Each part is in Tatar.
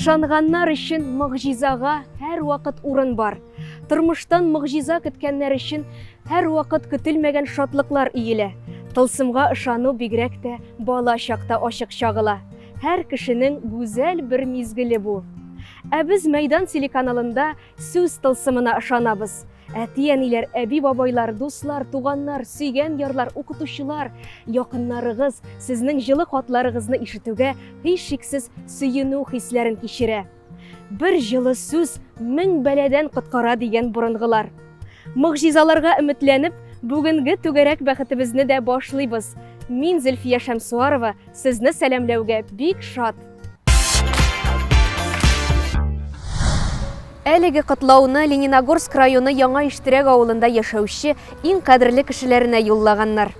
Ышанганнар өчен мөгъҗизага һәр вакыт урын бар. Тормыштан мөгъҗиза көткәннәр өчен һәр вакыт көтелмәгән шатлыклар иелә. Тылсымга ышану бигрәк тә бала чакта ачык чагыла. Һәр кешенең гүзәл бер мизгеле бу. Ә без Мәйдан телеканалында сүз тылсымына ышанабыз. Әти-әниләр, әби-бабайлар, дуслар, туганнар, сөйгән ярлар, укытучылар, якыннарыгыз сезнең җылы хатларыгызны ишетүгә һичшиксез сөенү хисләрен кичерә. Бер җылы сүз 1000 бәладән коткара дигән бурынгылар. Мөгъҗизаларга өметләнеп, бүгенге түгәрәк бәхетебезне дә башлыйбыз. Мин Зөлфия Шәмсуарова сезне сәламләүгә бик шат. Әлеге котлауны Лениногорск районы Яңа Иштерәк авылында яшәүче иң кадерле кешеләренә юллаганнар.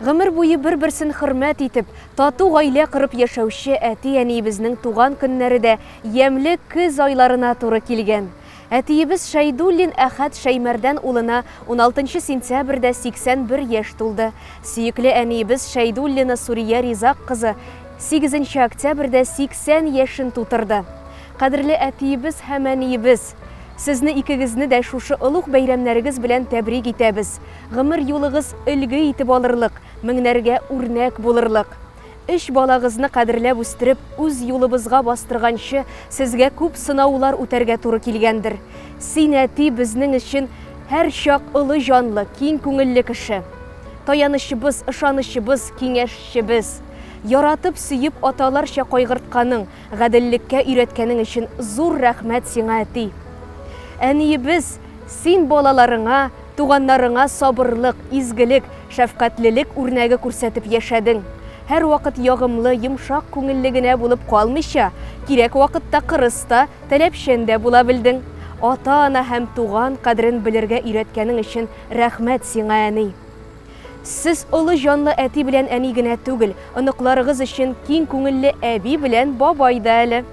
Гомер буе бер-берсен хөрмәт итеп, тату гаилә корып яшәүче әти-әниебезнең туган көннәре дә ямьле көз айларына туры килгән. Әтиебез Шәйдуллин Әхәт Шәймәрдән улына 16 сентябрьдә 81 яшь тулды. Сөекле әниебез Шәйдуллина Сурия Ризак кызы 8 октябрьдә 80 яшен тутырды. Кадерле әтиебез һәм әниебез, сезне икегезне дә шушы олуг бәйрәмнәрегез белән тәбрик итәбез. Гомер юлыгыз өлге итеп алырлык, меңнәргә үрнәк булырлык. 3 балагызны кадерләп үстереп, үз юлыбызга бастырганчы, сезгә күп сынаулар үтәргә туры килгәндер. Син әти безнең өчен һәр чак олы җанлы, киң күңелле кеше. Таянычыбыз, ышанычыбыз, киңәшчебез. Яратып сөеп аталарча кайгыртканың, гаделлеккә өйрәткәнең өчен зур рәхмәт сиңа әти. Әниебез, син балаларыңа, туганнарыңа сабырлык, изгелек, шәфкатьлелек үрнәге күрсәтеп яшәдең. Һәр вакыт ягымлы, йомшак күңелле генә булып калмыйча, кирәк вакытта кырыста, таләпчән дә була белдең. Ата-ана һәм туган кадерен белергә өйрәткәнең өчен рәхмәт сиңа әни. Сез олы җанлы әти белән әни генә түгел, оныкларыгыз өчен киң күңелле әби белән бабай да әле.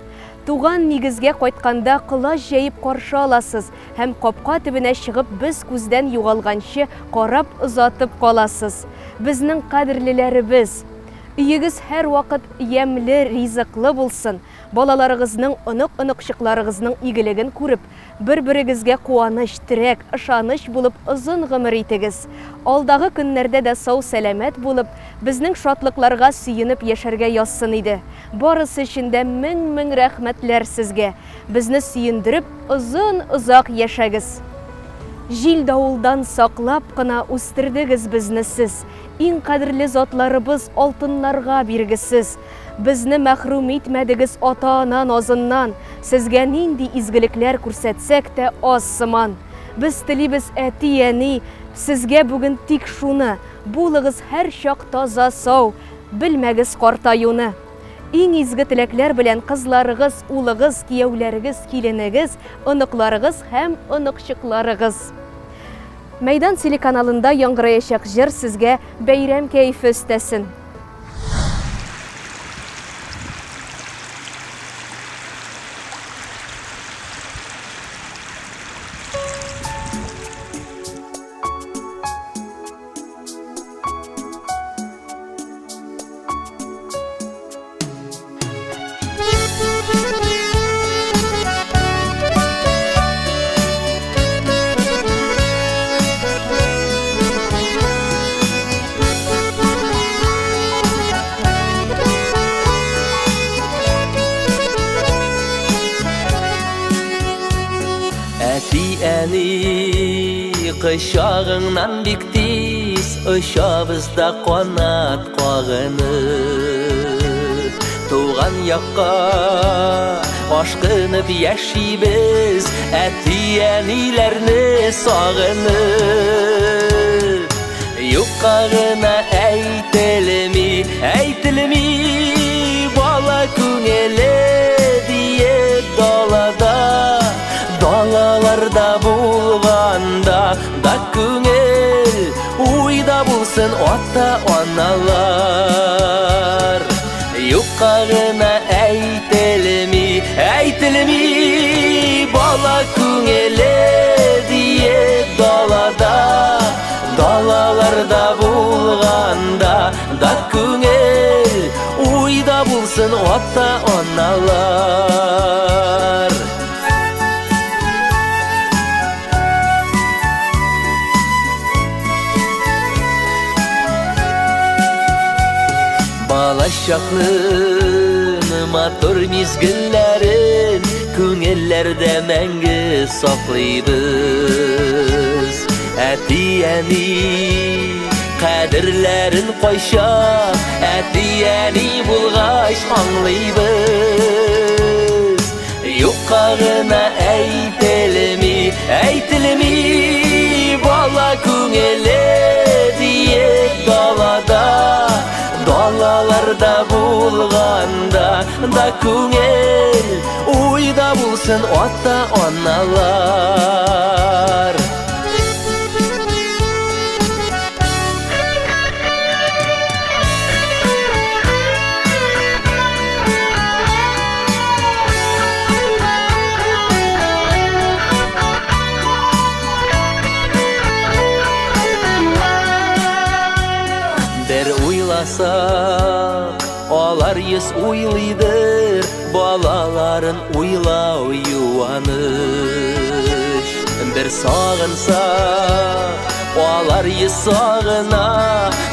Туган нигезгә кайтканда кылач җәеп каршы аласыз һәм капка төбенә чыгып без күздән югалганчы карап озатып каласыз. Безнең кадерлеләребез, өегез һәр вакыт ямьле, ризыклы булсын. Балаларыгызның, онык-оныкчыкларыгызның игелеген күреп, бер-берегезгә куаныч, терәк, ышаныч булып озын гомер итегез. Алдагы көннәрдә дә сау-сәламәт булып, безнең шатлыкларга сөенеп яшәргә язсын иде. Барысы өчен дә мең рәхмәтләр сезгә. Безне сөендереп, озын-озак яшәгез. Җил давылдан саклап кына үстердегез безне сез. Иң кадерле затларыбыз алтыннарга биргесез. Безне мәхрүм итмәдегез ата-ана назыннан. Сезгә нинди изгелекләр күрсәтсәк тә аз сыман. Без телибез әти-әни, сезгә бүген тик шуны. Булыгыз һәр чак таза сау, белмәгез картаюны. Иң изге теләкләр белән кызларыгыз, улыгыз, кияүләрегез, киленегез, оныкларыгыз һәм оныкчыкларыгыз. Мәйдан телеканалында яңгыраячак җыр сезгә бәйрәм кәефе өстәсен. Әти-әни, кычагыңнан бик тиз очабыз да канат кагынып. Туган якка ашкынып яшибез, әти-әниләрне сагынып. Юкка гына әйтелми, бала күңеле диеп далада. Далаларда булганда да күңел, уйда булсын ата-аналар. Юкка гына әйтелми, бала күңеле диеп далада. Далаларда булганда да күңел, уйда булсын ата-аналар. Болашақның матур мезгілләрін Күңелләрдә мәңгі саклыйбыз. Әти-әни қадірләрін қойша, әти-әни булгач аңлыйбыз. Юкка гына әйтелми, бала күңеле диеп далада. Далаларда булганда да күңел, уйда булсын ата-аналар. Алар ес уйлыйдыр, балаларын уйлау юаныш. Бір сағынса, алар ес сағына,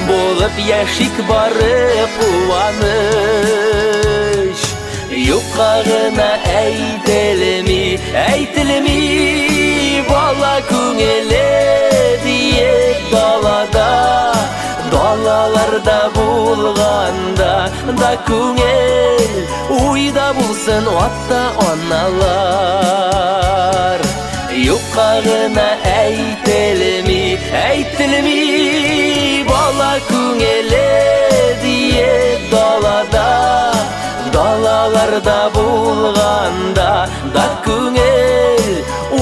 болып яшик бары қуаныш. Юкка гына әйтелми, бала күңеле диеп далада. Далаларда булганда да күңел, уйда булсын ата-аналар. Юкка гына әйтелми, бала күңеле диеп далада. Далаларда булганда да күңел,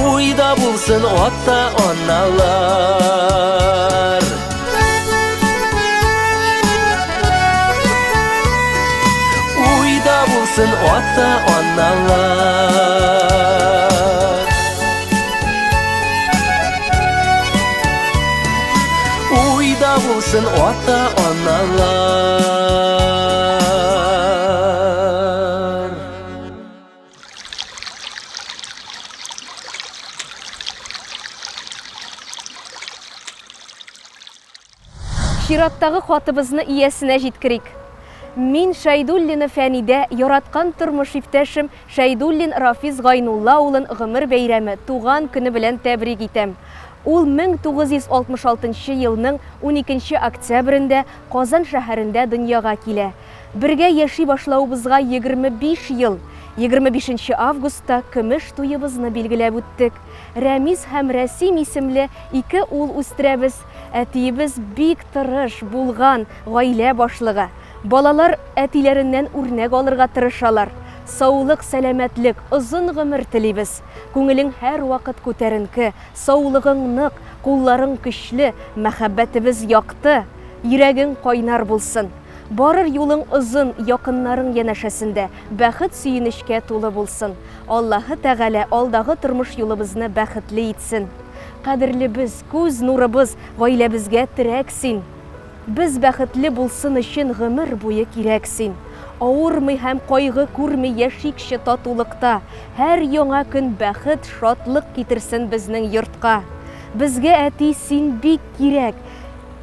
уйда булсын ата-аналар. Bulsun ata-analar. Uyda bulsun ata-analar. Шираттагы хатыбызны иясенә җиткерик. Мин Шәйдуллина Фәнидә яраткан тормыш иптәшем Шәйдуллин Рафиз Гайнулла улын гомер бәйрәме туган көне белән тәбрик итәм. Ул 1966 елның 12 октябрендә Казан шәһәрендә дөньяга килә. Бергә яши башлауыбызга 25 ел. 25 августта көмеш туйыбызны билгеләп үттек. Рәмиз һәм Рәсим исемле 2 ул үстерәбез. Әтиебез бик тырыш булган гаилә башлыгы. Балалар әтиләреннән үрнәк алырга тырышалар. Саулык, сәламәтлек, озын гомер телибез. Күңелең һәр вакыт күтәренке, саулыгың нык, кулларың көчле, мәхәббәтебез якты, йөрәгең кайнар булсын. Барыр юлың озын, якыннарың янәшәсендә, бәхет сөенечкә тулы булсын. Аллаһы Тәгалә алдагы тормыш юлыбызны бәхетле итсен. Кадерлебез, күз нурыбыз, гаиләбезгә терәк син. Біз бәхетле булсын өчен гомер буе кирәк син. Авырмый һәм кайгы күрми яшикче татулыкта. Һәр яңа көн бәхет, шатлык китерсен безнең йортка. Безгә әти син бик кирәк.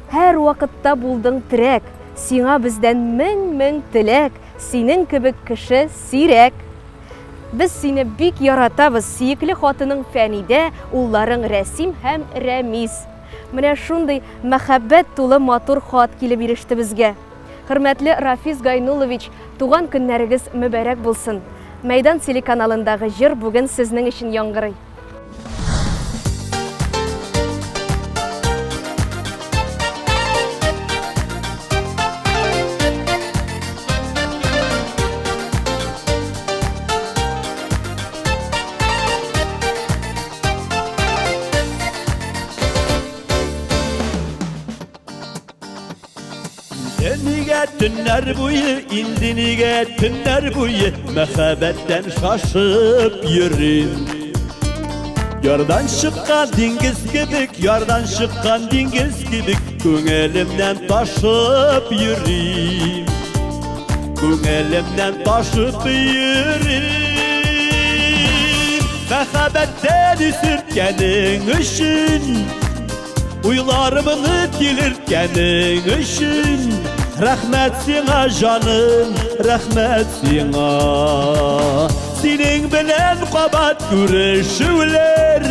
Һәр вакытта булдың терәк. Сиңа бездән мең теләк. Синең кебек кеше сирәк. Без сине бик яратабыз. Сөекле хатының Фәнидә, улларың Рәсим һәм Рәмиз. Менә шундый мәхәббәт тулы матур хат килеп иреште безгә. Хөрмәтле Рафиз Гайнуллович, туган көннәрегез мөбарәк булсын. Мәйдан телеканалындагы җыр бүген сезнең өчен яңгырый. Nigə tünlər buyu, indi nigə tünlər buyu, məxəbətdən şaşıb yürüm. Yardan çıqqan dingiz kibik, yardan çıqqan dingiz kibik, köngəlimdən taşıb yürüm. Köngəlimdən taşıb yürüm. Məxəbətdən üsürtkənin üçün, uylarımını dilirtkənin üçün, Рәхмәт сиңа жаным, рәхмәт сиңа. Синең белән кабат күрешүләр,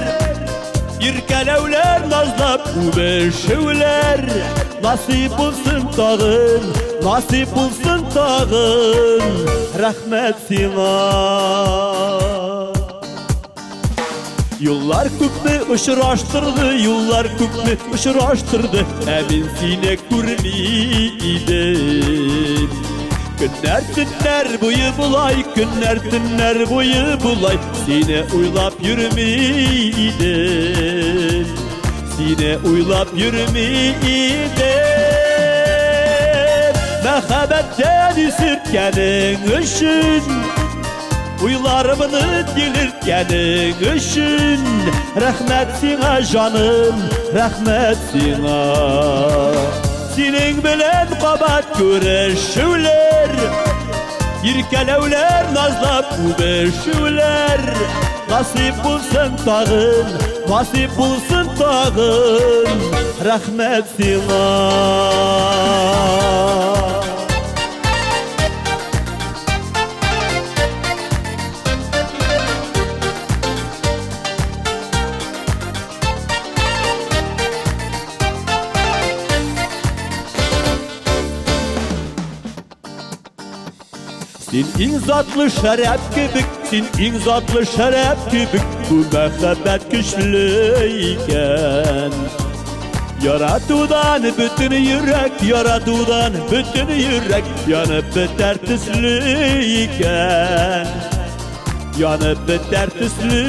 иркәләүләр, назлап үбешүләр. Насип булсын тагын, насип булсын тагын. Рәхмәт сиңа. Yollar күпне очраштырды, юллар күпне очраштырды, ә мин сине күрми идем. Көннәр төннәр буе булай, көннәр төннәр буе булай, сине уйлап йөрми идем. Сине уйлап йөрми идем. Мәхәббәттән исерткәнең өчен, уйларымны тилерткәнең өчен, рәхмәт сиңа жаным, рәхмәт сиңа. Синең белән кабат күрешүләр, иркәләүләр, назлап үбешүләр. Насип булсын тагын, насип булсын тагын. Рәхмәт сиңа. Син иң затлы шәрәп кебек, син иң затлы шәрәп кебек, бу мәхәббәт көчле икән. Яратудан бөтен йөрәк, яратудан бөтен йөрәк янып бетәр төсле икән. Янып бетәр төсле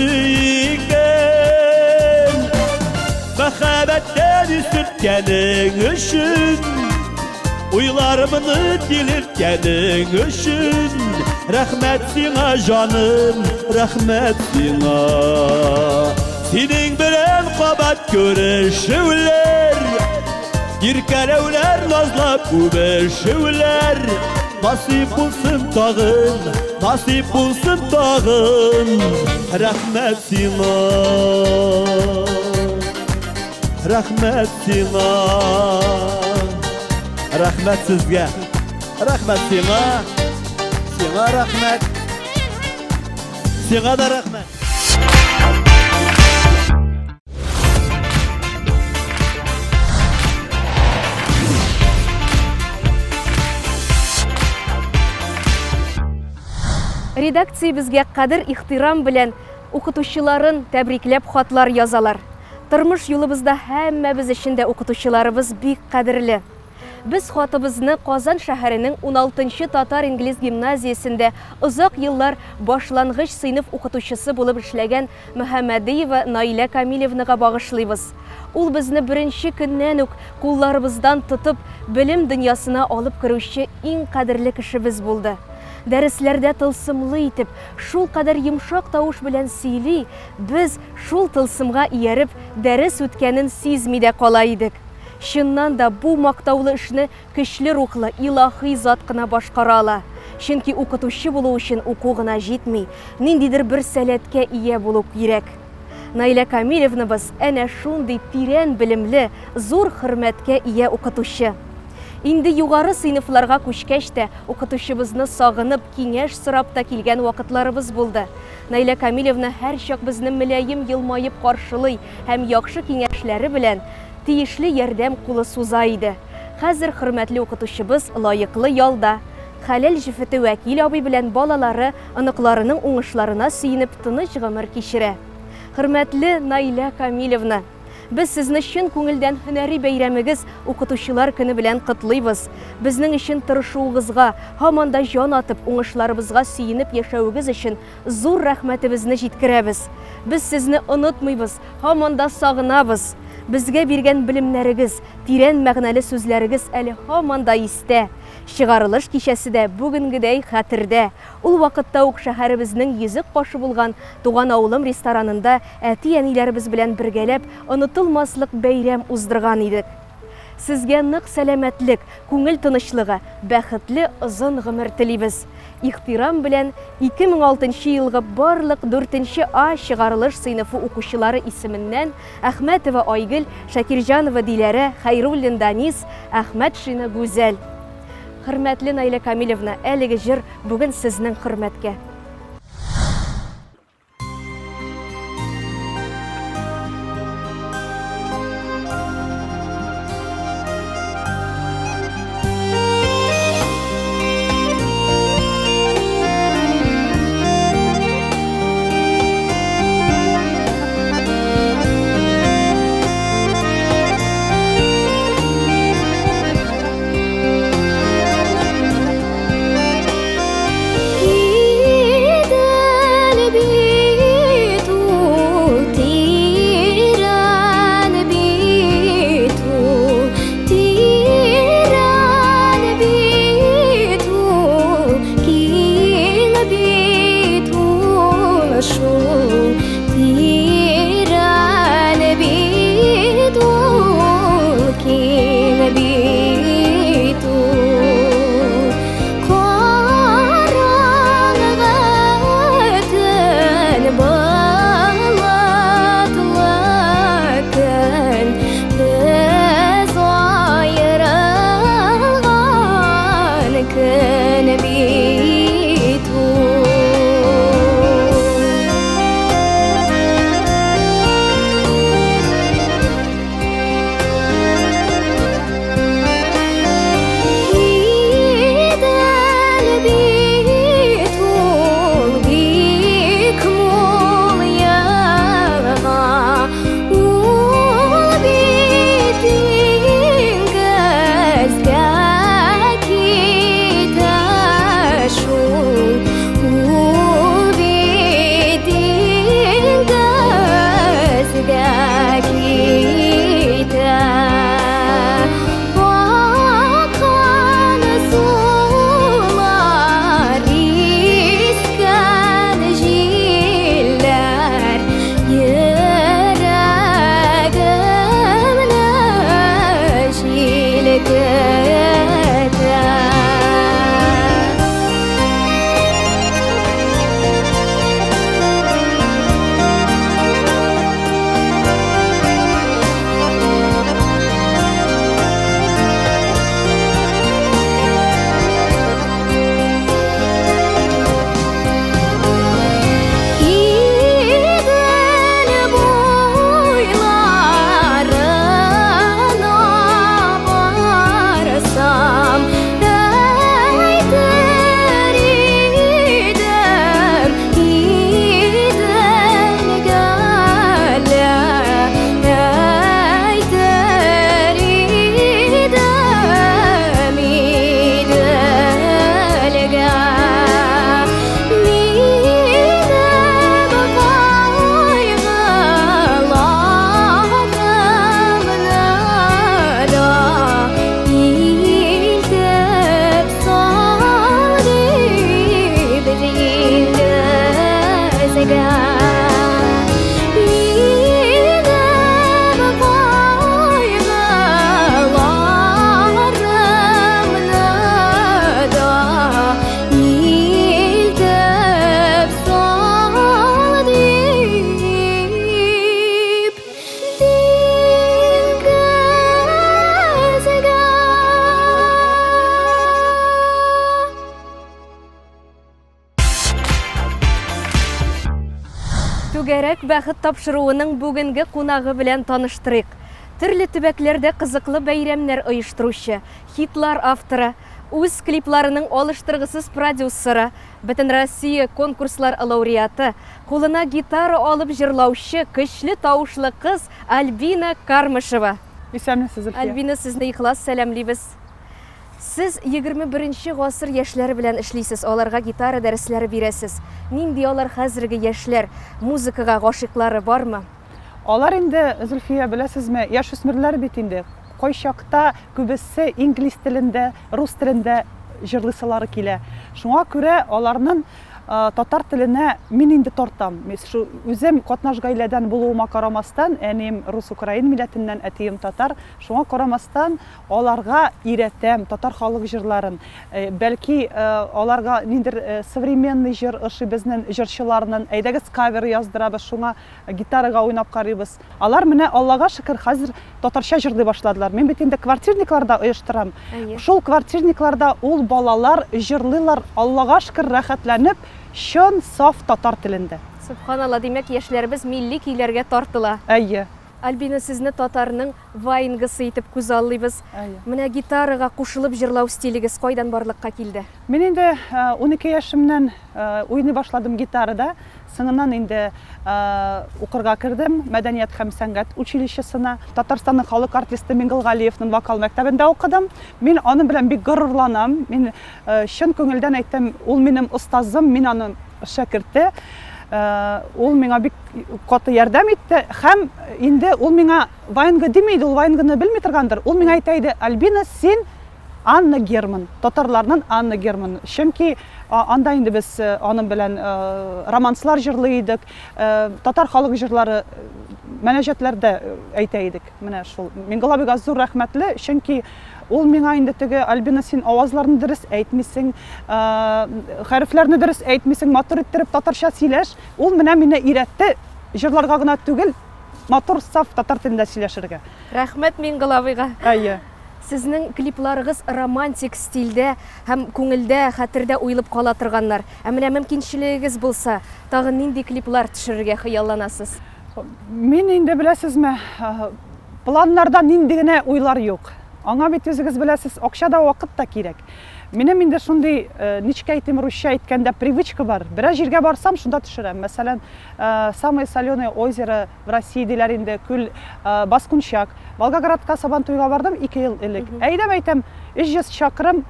икән. Мәхәббәттән исерткәнең өчен, уйларымны тилерткәнең өчен, рәхмәт сиңа жаным, рәхмәт сиңа. Синең белән кабат күрешүләр, иркәләүләр, назлап үбешүләр. Насип булсын тагын, насип булсын тагын. Рәхмәт сиңа. Рәхмәт сиңа. Рәхмәт сезгә, рәхмәт сиңа, сиңа рәхмәт, сиңа да рәхмәт. Редакция безгә кадер ихтирам белән укытучыларын тәбрикләп хатлар язалар. Тормыш юлыбызда һәммәбез өчен дә укытучыларыбыз бик кадерле. Без хатыбызны Казан шәһәренең 16-нчы татар-инглиз гимназиясендә озак еллар башлангыч сыйныф укытучысы булып эшләгән Мөхәммәдиева Наилә Камилевнага багышлыйбыз. Ул безне беренче көннән үк кулларыбыздан тотып, белем дөньясына алып керүче иң кадерле кешебез булды. Дәресләрдә тылсымлы итеп, шул кадәр йомшак тавыш белән сөйли, без шул тылсымга ияреп, дәрес үткәнен сизми дә кала идек. Чыннан да бу мактаулы эшне көчле рухлы, илаһи зат кына башкара ала. Чөнки укытучы булу өчен уку гына җитми, ниндидер бер сәләткә ия булу кирәк. Наилә Камилевнабыз әнә шундый тирән белемле, зур хөрмәткә ия укытучы. Инде югары сыйныфларга күчкәч тә укытучыбызны сагынып, киңәш сорап та килгән вакытларыбыз булды. Наилә Камилевна һәр чак безне мөлаем елмаеп каршылый һәм яхшы киңәшләре белән тиешле ярдәм кулы суза иде. Хәзер хөрмәтле укытучыбыз лаеклы ялда. Хәләл җифете вәкил абый белән балалары оныкларының уңышларына сөенеп тыныч гомер кичерә. Хөрмәтле Наилә Камилевна, без сезне чын күңелдән һөнәри бәйрәмегез укытучылар көне белән котлыйбыз. Безнең өчен тырышуыгызга, һаман да җан атып, уңышларыбызга сөенеп яшәүегез өчен зур рәхмәтебезне җиткерәбез. Без сезне онытмыйбыз, һаман да сагынабыз. Безгә биргән белемнәрегез, тирән мәгънәле сүзләрегез әле һаман да истә. Чыгарылыш кичәсе дә бүгенгедәй хәтердә. Ул вакытта ук шәһәребезнең йөзек кашы булган Туган авылым ресторанында әти-әниләребез белән бергәләп онытылмаслык бәйрәм уздырган идек. Сезгә нык сәламәтлек, күңел тынычлыгы, бәхетле озын гомер телибез. Ихтирам белән 2006 елгы барлык 4-нче А чыгарылыш сыйныфы укучылары исеменнән Әхмәтова Айгөл, Шакирҗанова Диләрә, Хәйруллин Данис, Әхмәт Шина Гүзәл. Хөрмәтле Наилә Камиловна, әлеге җыр бүген сезнең хөрмәткә. Түгәрәк бәхет тапшыруының бүгенге кунагы белән таныштырыйк. Төрле төбәкләрдә кызыклы бәйрәмнәр оештыручы, хитлар авторы, үз клипларының алыштыргысыз продюсеры, Бөтен Россия конкурслар лауреаты, кулына гитара алып җырлаучы, көчле тавышлы кыз Альбина Кармышева. Альбина, сезне ихлас сәламлибез. Сез 21-нче гасыр яшьләре белән эшлисез, аларга гитара дәресләре бирәсез. Нинди алар хәзерге яшьләр, музыкага гашыклары бармы? Алар инде, Зөлфия, беләсезме, яшүсмерләр бит инде. Кайчакта күбесе инглиз телендә, рус телендә җырлыйсылары килә. Шуңа күрә аларның татар теленә мин инде тартам. Шу үзем катнаш гаиләдән булуыма карамастан, әнием рус-украин милләтеннән, әтием татар. Шуңа карамастан аларга иретәм татар халык җырларын. Бәлки аларга ниндер современный җыр ошый безнең җырчыларның, әйдәгез кавер яздырабыз, шуңа гитарага уйнап карыйбыз. Алар менә Аллага шөкер хәзер татарча җырлый башладылар. Мин бит инде квартирникларда оештырам. Шул квартирникларда ул балалар җырлыйлар, Аллага шөкер рәхәтләнеп, чын саф татар телендә. Субханалла, димәк яшьләребез милли көйләргә тартыла. Әйе. Альбина, сезне татарның вайнгысы итеп күз аллыйбыз. Әйе. Менә гитарага кушылып җырлау стилегез кайдан барлыкка килде? Мин инде 12 яшымнан уйный башладым гитарада. Соңыннан инде укырга кердем мәдәният һәм сәнгать училищесына. Татарстанның халык артисты Мингалгалиевның вокал мәктәбендә укыдым. Мин аның белән бик горурланам. Мин чын күңелдән әйтәм, ул минем остазым, мин аның шәкерте. Ул миңа бик каты ярдәм итте. Һәм инде ул миңа вайнга димәйде, ул вайнганы белми торгандыр. Ул миңа әйтә: "Альбина, син Анна Герман, татарларның Анна Герман." Чөнки анда инде без аның белән романслар җырлый идек, татар халык җырлары мәнәҗәтләрдә әйтә идек. Менә шул. Мингалабига зур рәхмәтле, чөнки ул миңа инде теге: "Альбина, син авазларны дөрес әйтмисең, хәрефләрне дөрес әйтмисең, матур иттереп татарча сөйләш." Ул менә мине өйрәтте, җырларга гына түгел, матур саф татар телендә сөйләшергә. Рәхмәт Мингалабига. Әйе. Сезнең клипларыгыз романтик стильдә һәм күңелдә, хәтердә уелып кала торганнар. Ә менә мөмкинчелегегез булса, тагын нинди клиплар төшерергә хыялланасыз? Мин инде беләсезме, планнарда нинди генә уйлар юк. Аңа бит үзегез беләсез, акча да, вакыт та кирәк. Минем инде шундый, ничек әйтим, русча әйткәндә, привычка бар. Берәр җиргә барсам, шунда төшерәм. Мәсәлән, самое соленое озеро в России диләр инде, күл Баскунчак. Волгоградка Сабантуйга бардым 2 ел элек. Әйтәм, 300 чакрым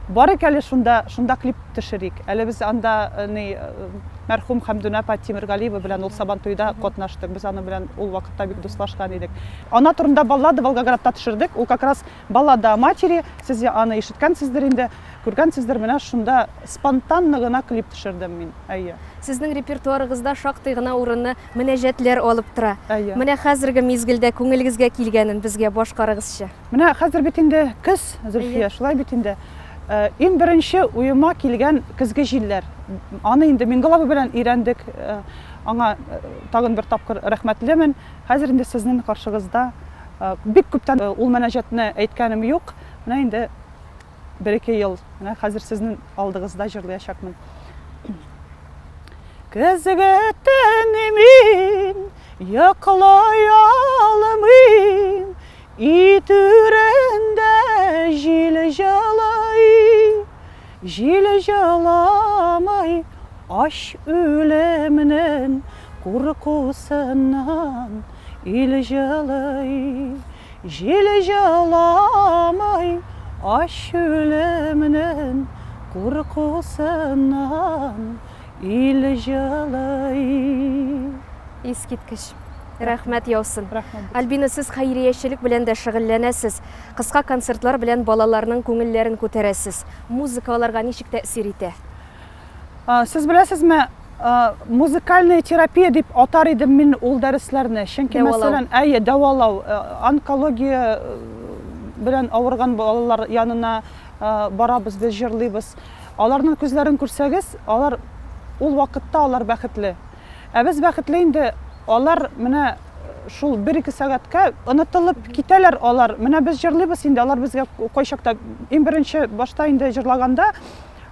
бар икән, шунда клип төшерик. Әле без анда мәрхүм Хәмдүнә апа Тимергалиева белән ул Сабантуйда катнаштык. Без аны белән ул вакытта бик дуслашкан идек. Ана турында баллада Волгоградта төшердек. Ул как раз баллада о матери. Сез аны ишеткәнсездер инде, күргәнсездер. Менә шунда спонтанно гына клип төшердем мин. Әйе. Сезнең репертуарыгызда шактый гына урынны мөнәҗәтләр алып тора. Әйе. Менә хәзерге мизгелдә күңелегезгә килгәнен безгә башкарыгызчы. Менә хәзер бит инде көз, Зөлфия, шулай бит инде. Иң беренче уйыма килгән көзге җилләр. Аны инде Мингалаби белән өйрәндек. Аңа тагын бер тапкыр рәхмәтлемен. Хәзер инде сезнең каршыгызда бик күптән ул мөнәҗәтне әйткәнем юк. Менә инде 1-2 ел, менә хәзер сезнең алдыгызда җырлаячакмын. Көзге төнне мин йоклый алмыйм, үй түрендә җил җылый, җил җыламый, аш үлемнән куркусыннан ил җылый, җил җыламый, аш үлемнән куркусыннан ил җылый. Искиткеч. Рәхмәт яусын. Рәхмәт. Альбина, сез хәйриячелек белән дә шөгыльләнәсез. Кыска концертлар белән балаларның күңелләрен күтәрәсез. Музыка аларга ничек тәэсир итә? Сез беләсезме, музыкальная терапия дип атар идем мин ул дәресләрне. Чөнки мәсәлән, әйе, дәвалау, онкология белән авырган балалар янына барабыз, без җырлыйбыз. Аларның күзләрен күрсәгез, алар ул вакытта алар бәхетле. Ә без бәхетле инде, алар менә шул 1-2 сәгатькә онытылып китәләр алар. Менә без җырлыйбыз инде, алар безгә кайчакта иң беренче башта инде җырлаганда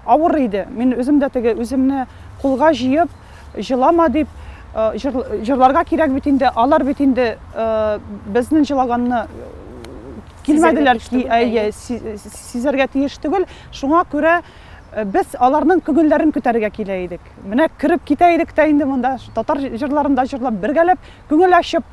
авыр иде. Мин үзем дә теге үземне кулга җыеп, җылама дип җырларга кирәк бит инде. Алар бит инде безнең җырлаганны килмәделәр ки, әйе, сизәргә тиеш түгел. Шуңа күрә без аларның күңелләрен күтәрергә килә идек. Менә кирип китә идек тә инде монда татар җырларында җырлап бергәләп күңел ачып,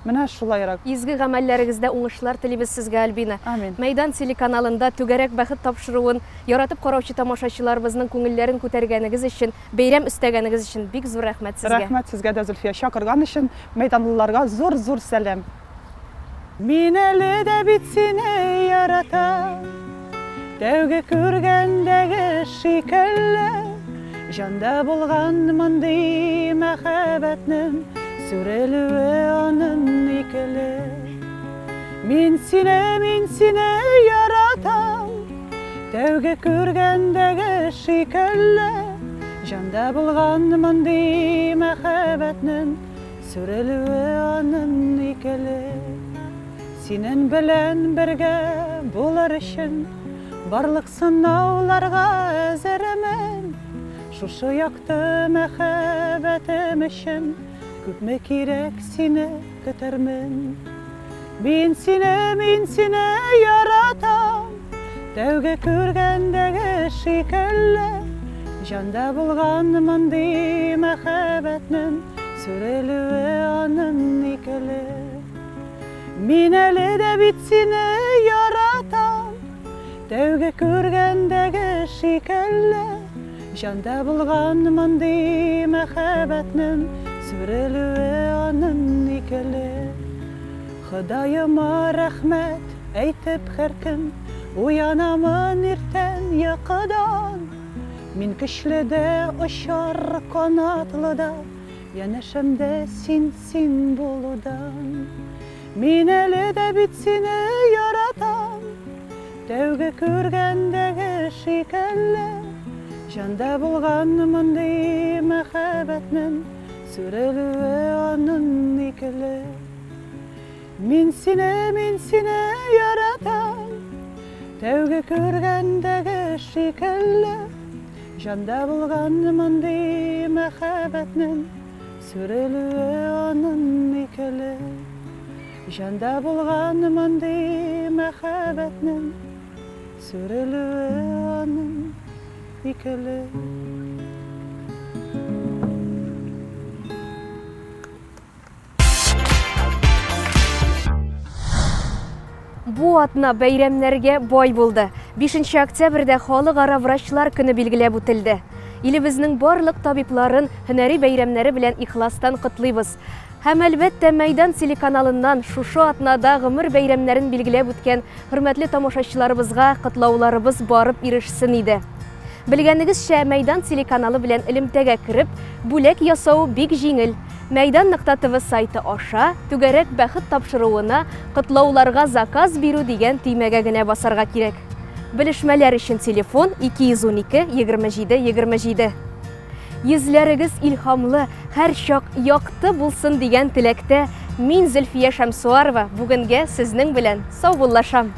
менә шулайрак. Изге гамәлләрегездә уңышлар телибез сезгә, Альбина. Амин. Мәйдан телеканалында түгәрәк бәхет тапшыруын, яратып караучы тамашачыларыбызның күңелләрен күтәргәнегез өчен, бәйрәм өстәгәнегез өчен бик зур рәхмәт сезгә. Рәхмәт сезгә дә, Зөлфия, чакырган өчен мәйданлыларга зур сәлам. Мин әле дә бит сине яратам, тәүге күргәндәге шикелле, Жанда булган мондый мәхәббәтнең сүрелүе аның икеле. Мин сине яратам, тәүге күргәндәге шикелле. Жанда булган мондый мәхәббәтнең сүрелүе аның икеле. Синең белән бергә булыр өчен барлык сынауларга әзермен. Шушы якты мәхәббәтем өчен күпме кирәк сине көтәрмен. Мин сине яратам, тәүге күргәндәге шикелле. Жанда булган мондый мәхәббәтнең сүрелүе аның икеле. Мин әле дә бит сине яратам, тәүге күргәндәге шикелле. Жанда булган мондый мәхәббәтнең сүрелүе аның икеле. Ходаема рәхмәт әйтеп һәр көн, уянамын иртән йокыдан. Мин көчле дә очар канатлы да, янәшәмдә син булудан. Мин әле дә бит сине яратам, тәүге күргәндәге шикелле. Жанда булган мондый мәхәббәтнең сүрелүе аның икеле. Мин сине яратам, тәүге күргәндәге шикелле. Жанда булган мондый мәхәббәтнең сүрелүе аның икеле. Жанда булган мондый мәхәббәтнең сүрелүе аның икеле. Бу атна бәйрәмнәргә бай булды. 5 октябрьдә халыкара врачлар көне билгеләп үтелде. Илебезнең барлык табибларын һөнәри бәйрәмнәре белән ихластан котлыйбыз. Һәм әлбәттә Мәйдан телеканалыннан шушы атнада гомер бәйрәмнәрен билгеләп үткән хөрмәтле тамашачыларыбызга котлауларыбыз барып ирешсен иде. Белгәнегезчә, Мәйдан телеканалы белән элемтәгә кереп, бүләк ясау бик җиңел. Мәйдан.тв сайты аша түгәрәк бәхет тапшыруына котлауларга заказ бирү дигән төймәгә генә басарга кирәк. Белешмәләр өчен телефон 212 27 27. Йөзләрегез илһамлы, һәр чак якты булсын дигән теләктә мин Зөлфия Шәмсуарова бүгенгә сезнең белән саубуллашам.